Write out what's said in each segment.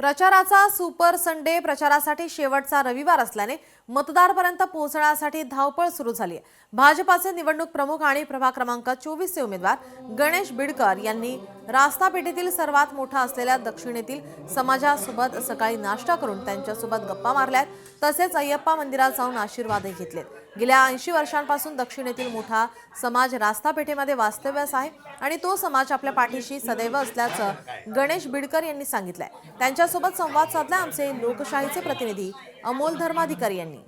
प्रचाराचा super Sunday प्रचारासाठी शेवटचा रविवार असल्याने मतदारांपर्यंत पोहोचण्यासाठी धावपळ सुरू झाली आहे। भाजपाचे निवडणूक प्रमुख आणि प्रभाग क्रमांक 24 चे उमेदवार गणेश बिडकर यांनी रास्ता पेठेतील सर्वात मोठा असलेल्या दक्षिणेतील समाजासोबत सकाळी नाश्ता करून त्यांच्यासोबत गप्पा मारल्यात। तसेच अय्यप्पा मंदिरात जाऊन आशीर्वादही घेतलेत। गेल्या 80 वर्षांपासून दक्षिणेतील मोठा समाज रास्ता पेठेमध्ये वास्तव्यास आहे आणि तो समाज आपल्या पाठीशी सदैव असल्याचं गणेश बिडकर यांनी सांगितलंय। त्यांच्यासोबत संवाद साधला आमचे लोकशाहीचे प्रतिनिधी अमोल धर्माधिकारी यांनी।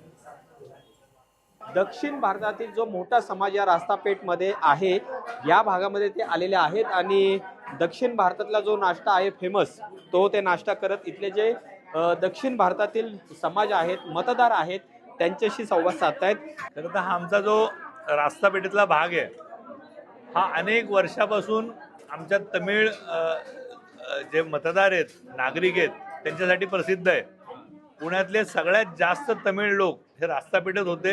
दक्षिण भारतातील जो मोठा समाज या रास्तापेठमध्ये आहे या भागामध्ये ते आलेले आहेत आणि दक्षिण भारतातला जो नाश्ता आहे फेमस तो ते नाश्ता करत इथले जे दक्षिण भारतातील समाज आहेत मतदार आहेत त्यांच्याशी संवाद साधतायत। तर हा आमचा जो रास्तापेठेतला भाग आहे हा अनेक वर्षापासून आमच्या तमिळ जे मतदार आहेत नागरिक आहेत त्यांच्यासाठी प्रसिद्ध आहे। पुण्यातले सगळ्यात जास्त तमिळ लोक हे रास्तापेठेत होते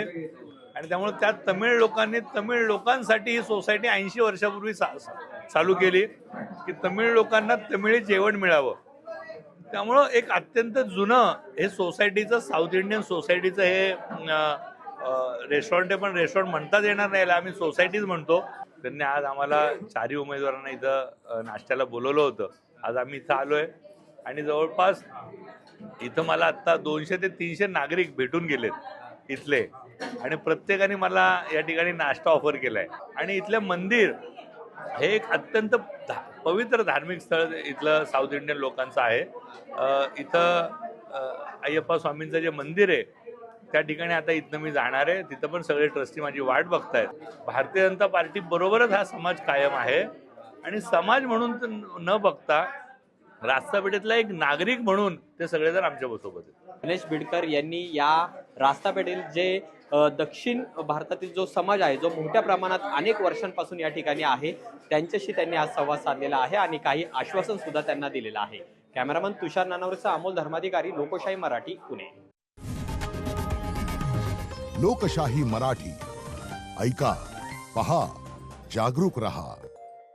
आणि त्यामुळे त्या तमिळ लोकांनी तमिळ लोकांसाठी ही सोसायटी 80 वर्षापूर्वी चालू केली की तमिळ लोकांना तमिळी जेवण मिळावं। त्यामुळं एक अत्यंत जुनं हे सोसायटीचं साऊथ इंडियन सोसायटीचं हे रेस्टॉरंट आहे, पण रेस्टॉरंट म्हणताच येणार नाही, आम्ही सोसायटीच म्हणतो। त्यांनी आज आम्हाला चारही उमेदवारांना इथं नाश्त्याला बोलवलं होतं। आज आम्ही इथं आलोय आणि जवळपास इथं मला आता 200 ते 300 नागरिक भेटून गेलेत इथले आणि प्रत्येकाने मला या ठिकाणी नाश्ता ऑफर केलाय। आणि इथलं मंदिर हे एक अत्यंत पवित्र धार्मिक स्थळ इथलं साऊथ इंडियन लोकांचं आहे। इथं अय्यप्पा स्वामींचं जे मंदिर आहे त्या ठिकाणी आता इथनं मी जाणार आहे, तिथं पण सगळे ट्रस्टी माझी वाट बघतायत। भारतीय जनता पार्टी बरोबरच हा समाज कायम आहे आणि समाज म्हणून न बघता रास्तापेठेतला एक नागरिक म्हणून ते सगळेजण आमच्या सोबत आहेत। गणेश बिडकर यांनी या रास्तापेठेतील जे दक्षिण भारतातील जो समाज आहे जो मोठ्या प्रमाणात अनेक वर्षांपासून या ठिकाणी आहे त्यांच्याशी त्यांनी आज संवाद साधलेला आहे आणि काही आश्वासन सुद्धा त्यांना दिलेलं आहे। कॅमेरामन तुषार नानावरेचा अमोल धर्माधिकारी, लोकशाही मराठी, पुणे। लोकशाही मराठी ऐका, पहा, जागरूक रहा।